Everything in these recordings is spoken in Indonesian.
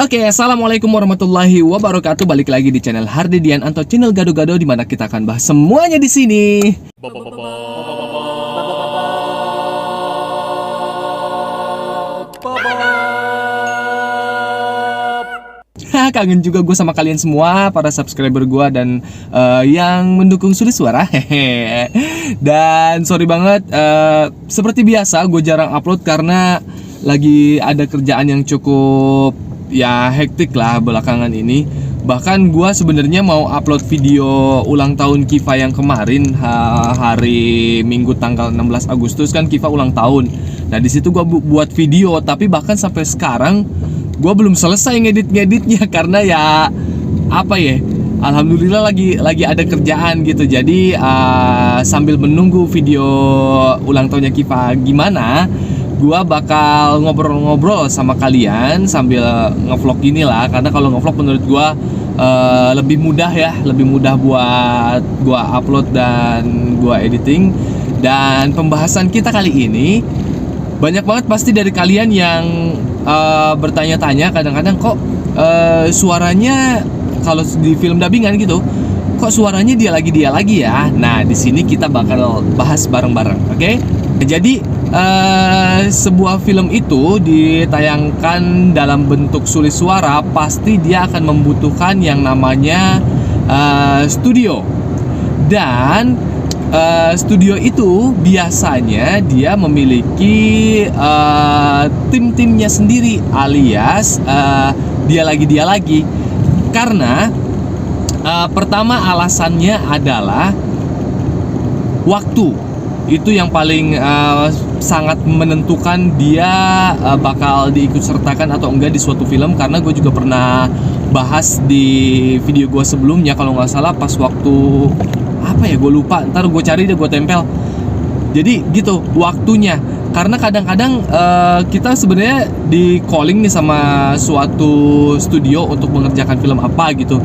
Oke, assalamualaikum warahmatullahi wabarakatuh. Balik lagi di channel Hardidian atau channel Gado-Gado, di mana kita akan bahas semuanya di sini. Kangen juga gue sama kalian semua, para subscriber gue dan yang mendukung Sulit Suara. Dan sorry banget, seperti biasa gue jarang upload karena lagi ada kerjaan yang cukup ya hektik lah belakangan ini. Bahkan gue sebenarnya mau upload video ulang tahun Kiva yang kemarin, hari Minggu tanggal 16 Agustus kan Kiva ulang tahun. Nah di situ gue buat video, tapi bahkan sampai sekarang gue belum selesai ngeditnya karena ya apa ya, alhamdulillah lagi ada kerjaan gitu. Jadi sambil menunggu video ulang tahunnya Kiva gimana, gua bakal ngobrol-ngobrol sama kalian sambil ngevlog inilah. Karena kalau ngevlog menurut gua lebih mudah ya, lebih mudah buat gua upload dan gua editing. Dan pembahasan kita kali ini, banyak banget pasti dari kalian yang bertanya-tanya kadang-kadang, kok suaranya kalau di film dubbingan gitu, kok suaranya dia lagi ya. Nah di sini kita bakal bahas bareng-bareng, oke? Jadi sebuah film itu ditayangkan dalam bentuk sulit suara, pasti dia akan membutuhkan yang namanya studio. Dan studio itu biasanya dia memiliki tim-timnya sendiri, alias dia lagi. Karena pertama alasannya adalah waktu. Itu yang paling sangat menentukan dia bakal diikut sertakan atau enggak di suatu film. Karena gue juga pernah bahas di video gue sebelumnya, kalau nggak salah pas waktu apa ya, gue lupa, ntar gue cari deh, gue tempel. Jadi gitu waktunya, karena kadang-kadang kita sebenarnya di calling nih sama suatu studio untuk mengerjakan film apa gitu.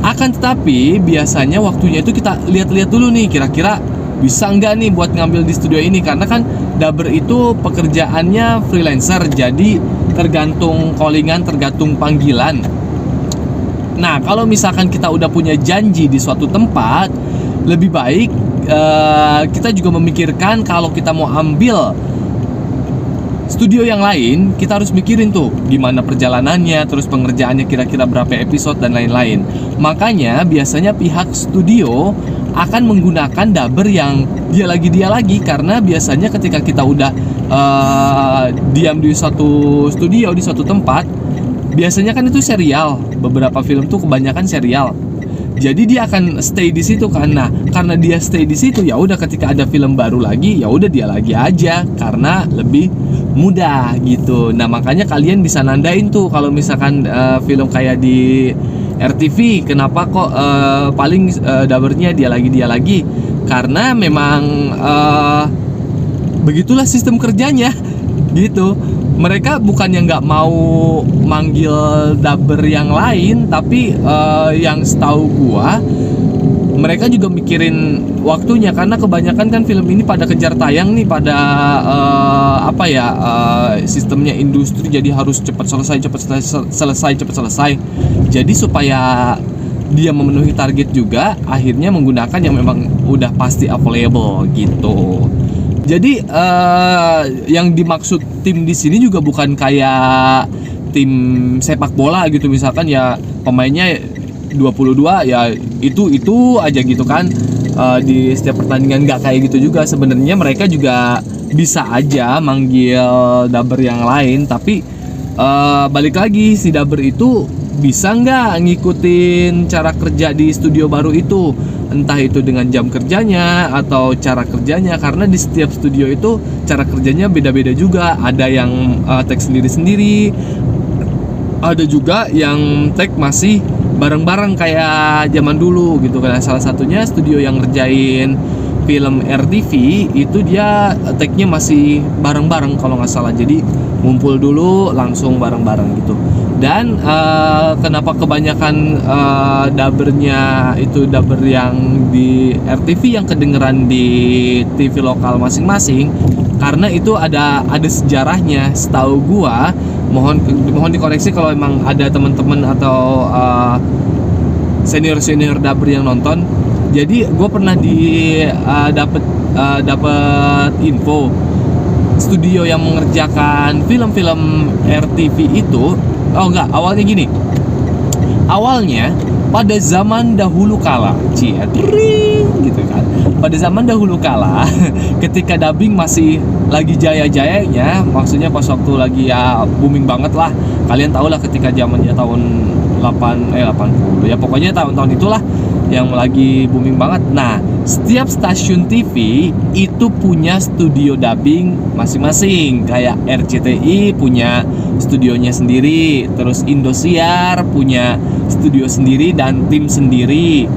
Akan tetapi biasanya waktunya itu kita lihat-lihat dulu nih, kira-kira bisa nggak nih buat ngambil di studio ini. Karena kan dubber itu pekerjaannya freelancer, jadi tergantung callingan, tergantung panggilan. Nah kalau misalkan kita udah punya janji di suatu tempat, lebih baik kita juga memikirkan kalau kita mau ambil studio yang lain, kita harus mikirin tuh gimana perjalanannya, terus pengerjaannya kira-kira berapa episode dan lain-lain. Makanya biasanya pihak studio akan menggunakan dubber yang dia lagi, karena biasanya ketika kita udah diam di satu studio, di suatu tempat, biasanya kan itu serial. Beberapa film tuh kebanyakan serial. Jadi dia akan stay di situ kan. Nah, karena dia stay di situ, ya udah ketika ada film baru lagi, ya udah dia lagi aja karena lebih mudah gitu. Nah, makanya kalian bisa nandain tuh kalau misalkan film kayak di RTV, kenapa kok paling dubbernya dia lagi. Karena memang begitulah sistem kerjanya gitu. Mereka bukannya nggak mau manggil dubber yang lain, tapi yang setahu gua mereka juga mikirin waktunya. Karena kebanyakan kan film ini pada kejar tayang nih, pada sistemnya industri, jadi harus cepat selesai. Jadi supaya dia memenuhi target juga, akhirnya menggunakan yang memang udah pasti available gitu. Jadi yang dimaksud tim di sini juga bukan kayak tim sepak bola gitu, misalkan ya pemainnya 22 ya itu aja gitu kan di setiap pertandingan. Nggak kayak gitu juga sebenarnya. Mereka juga bisa aja manggil dubber yang lain, tapi balik lagi, si dubber itu bisa nggak ngikutin cara kerja di studio baru itu, entah itu dengan jam kerjanya atau cara kerjanya. Karena di setiap studio itu cara kerjanya beda-beda juga. Ada yang tag sendiri-sendiri, ada juga yang tag masih bareng-bareng kayak zaman dulu gitu kan. Salah satunya studio yang ngerjain film RTV itu dia tag-nya masih bareng-bareng kalau nggak salah. Jadi ngumpul dulu langsung bareng-bareng gitu. Dan kenapa kebanyakan dubbernya itu dubber yang di RTV yang kedengeran di TV lokal masing-masing? Karena itu ada sejarahnya. Setahu gua mohon dikoreksi kalau emang ada teman-teman atau senior dubber yang nonton. Jadi gue pernah dapat info studio yang mengerjakan film-film RTV itu, awalnya gini. Awalnya pada zaman dahulu kala, gitu kan. Pada zaman dahulu kala, ketika dubbing masih lagi jaya-jayanya, maksudnya pas waktu lagi ya booming banget lah. Kalian tahu lah ketika zamannya tahun 80 ya, pokoknya tahun-tahun itulah yang lagi booming banget. Nah, setiap stasiun TV itu punya studio dubbing masing-masing. Kayak RCTI punya studionya sendiri, terus Indosiar punya studio sendiri dan tim sendiri.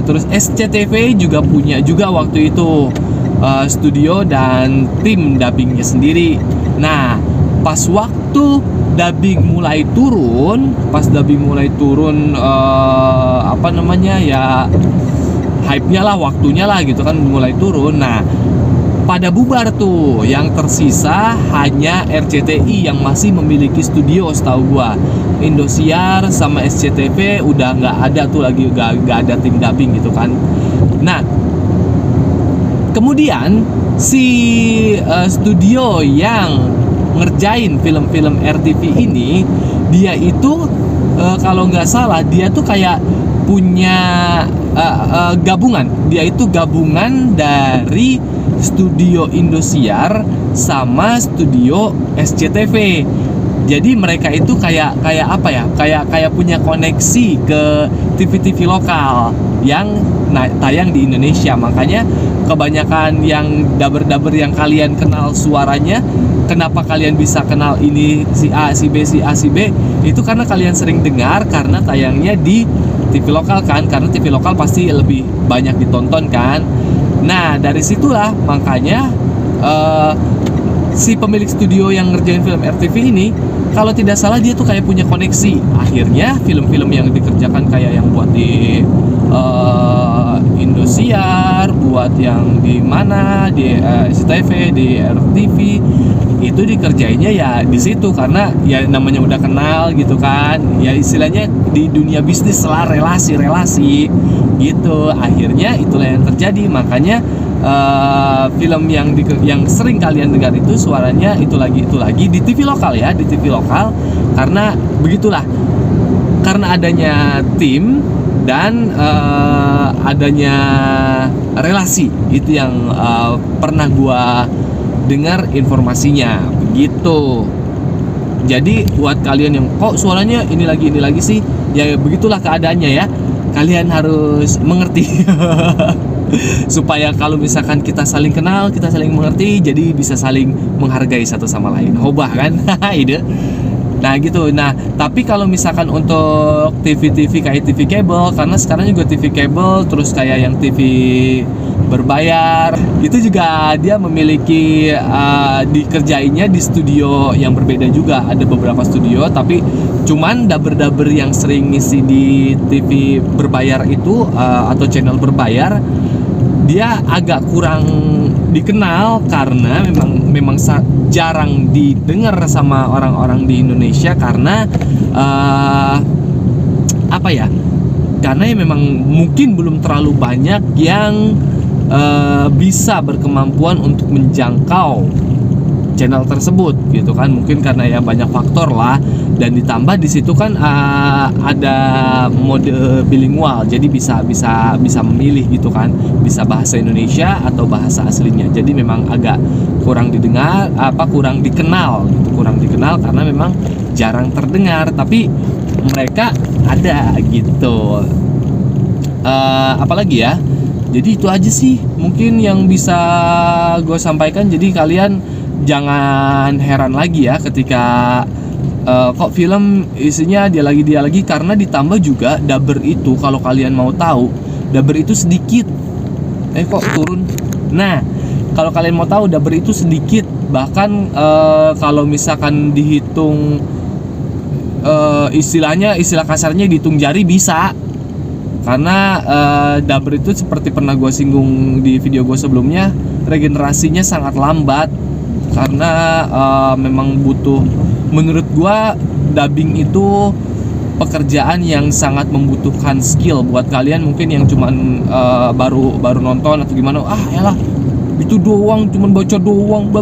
Terus SCTV juga punya juga waktu itu studio dan tim dubbingnya sendiri. Nah, pas waktu dubbing mulai turun, hype-nya lah, waktunya lah gitu kan mulai turun. Nah, pada bubar tuh, yang tersisa hanya RCTI yang masih memiliki studio setahu gua. Indosiar sama SCTV udah nggak ada tuh lagi, nggak ada tim dubbing gitu kan. Nah, kemudian si studio yang ngerjain film-film RTV ini, dia itu kalau nggak salah dia tuh kayak punya gabungan. Dia itu gabungan dari studio Indosiar sama studio SCTV. Jadi mereka itu kayak apa ya? Kayak punya koneksi ke TV-TV lokal yang tayang di Indonesia. Makanya kebanyakan yang dubber-dubber yang kalian kenal suaranya, kenapa kalian bisa kenal ini si A, si B, si A, si B, itu karena kalian sering dengar karena tayangnya di TV lokal kan, karena TV lokal pasti lebih banyak ditonton kan. Nah, dari situlah makanya si pemilik studio yang ngerjain film RTV ini, kalau tidak salah dia tuh kayak punya koneksi. Akhirnya film-film yang dikerjakan kayak yang buat di Indosiar, buat yang di mana di SCTV, di RTV, itu dikerjainnya ya di situ karena ya namanya udah kenal gitu kan. Ya istilahnya di dunia bisnis lah, relasi gitu. Akhirnya itulah yang terjadi. Makanya film yang sering kalian dengar itu suaranya itu lagi di TV lokal ya, di TV lokal, karena begitulah, karena adanya tim dan adanya relasi. Itu yang pernah gua dengar informasinya begitu. Jadi buat kalian yang kok suaranya ini lagi sih, ya begitulah keadaannya ya, kalian harus mengerti. Supaya kalau misalkan kita saling kenal, kita saling mengerti, jadi bisa saling menghargai satu sama lain. Hobah kan? Ide. Nah gitu. Nah, tapi kalau misalkan untuk TV kayak TV kabel, karena sekarang juga TV kabel, terus kayak yang TV berbayar, itu juga dia memiliki dikerjainnya di studio yang berbeda juga. Ada beberapa studio, tapi cuman dubber yang sering ngisi di TV berbayar itu atau channel berbayar, dia agak kurang dikenal karena memang jarang didengar sama orang-orang di Indonesia karena karena ya memang mungkin belum terlalu banyak yang bisa berkemampuan untuk menjangkau channel tersebut gitu kan, mungkin karena ya banyak faktor lah, dan ditambah di situ kan ada mode bilingual, jadi bisa memilih gitu kan, bisa bahasa Indonesia atau bahasa aslinya. Jadi memang agak kurang didengar, kurang dikenal karena memang jarang terdengar, tapi mereka ada gitu. Apalagi ya, jadi itu aja sih mungkin yang bisa gue sampaikan. Jadi kalian jangan heran lagi ya ketika kok film isinya dia lagi, karena ditambah juga dubber itu, kalau kalian mau tahu, dubber itu sedikit. Kok turun? Nah, kalau kalian mau tahu, dubber itu sedikit, bahkan kalau misalkan dihitung istilah kasarnya dihitung jari bisa. Karena dubber itu seperti pernah gue singgung di video gue sebelumnya, regenerasinya sangat lambat karena memang butuh menurut gua dubbing itu pekerjaan yang sangat membutuhkan skill. Buat kalian mungkin yang cuman baru nonton atau gimana, yalah itu doang, cuman baca doang,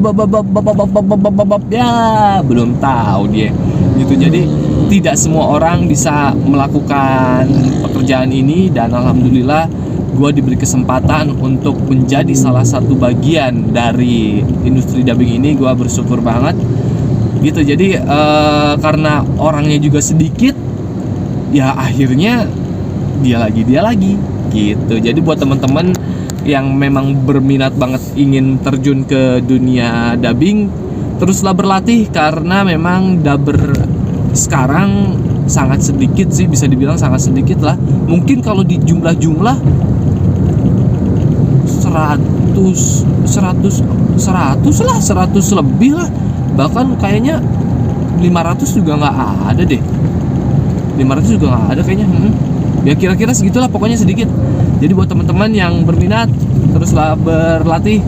ya belum tahu dia gitu. Jadi tidak semua orang bisa melakukan pekerjaan ini, dan alhamdulillah gue diberi kesempatan untuk menjadi salah satu bagian dari industri dubbing ini. Gue bersyukur banget gitu. Jadi karena orangnya juga sedikit, ya akhirnya dia lagi gitu. Jadi buat teman-teman yang memang berminat banget ingin terjun ke dunia dubbing, teruslah berlatih, karena memang dubber sekarang sangat sedikit sih, bisa dibilang sangat sedikit lah. Mungkin kalau di jumlah-jumlah 100 lebih lah, bahkan kayaknya 500 juga nggak ada deh. 500 juga nggak ada kayaknya. Ya kira-kira segitulah, pokoknya sedikit. Jadi buat teman-teman yang berminat, teruslah berlatih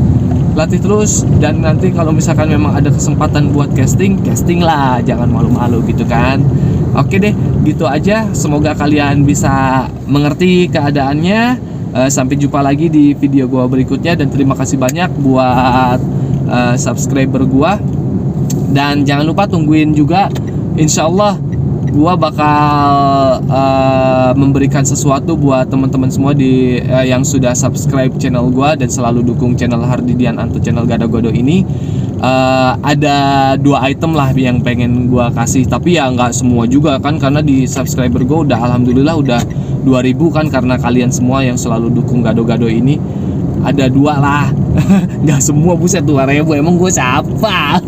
terus, dan nanti kalau misalkan memang ada kesempatan buat casting lah, jangan malu-malu gitu kan. Oke deh, gitu aja. Semoga kalian bisa mengerti keadaannya. Sampai jumpa lagi di video gua berikutnya, dan terima kasih banyak buat subscriber gua. Dan jangan lupa tungguin juga, insyaallah gua bakal memberikan sesuatu buat teman-teman semua yang sudah subscribe channel gua dan selalu dukung channel Hardidian atau channel Gado-Gado ini. Ada 2 item lah yang pengen gua kasih, tapi ya nggak semua juga kan, karena di subscriber gua udah alhamdulillah udah 2000 kan, karena kalian semua yang selalu dukung Gado-Gado ini. Ada 2 lah. Nggak semua, buset, 2000, emang gue siapa?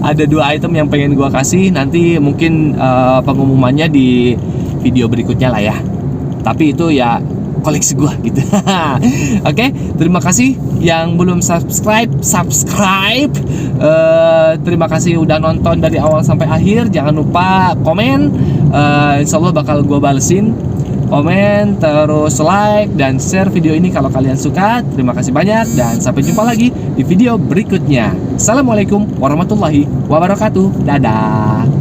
Ada 2 item yang pengen gue kasih. Nanti mungkin pengumumannya di video berikutnya lah ya. Tapi itu ya koleksi gue gitu. Oke, terima kasih yang belum subscribe. Terima kasih udah nonton dari awal sampai akhir. Jangan lupa komen, insyaallah bakal gue balesin. Komen, terus like dan share video ini kalau kalian suka. Terima kasih banyak, dan sampai jumpa lagi di video berikutnya. Assalamualaikum warahmatullahi wabarakatuh. Dadah.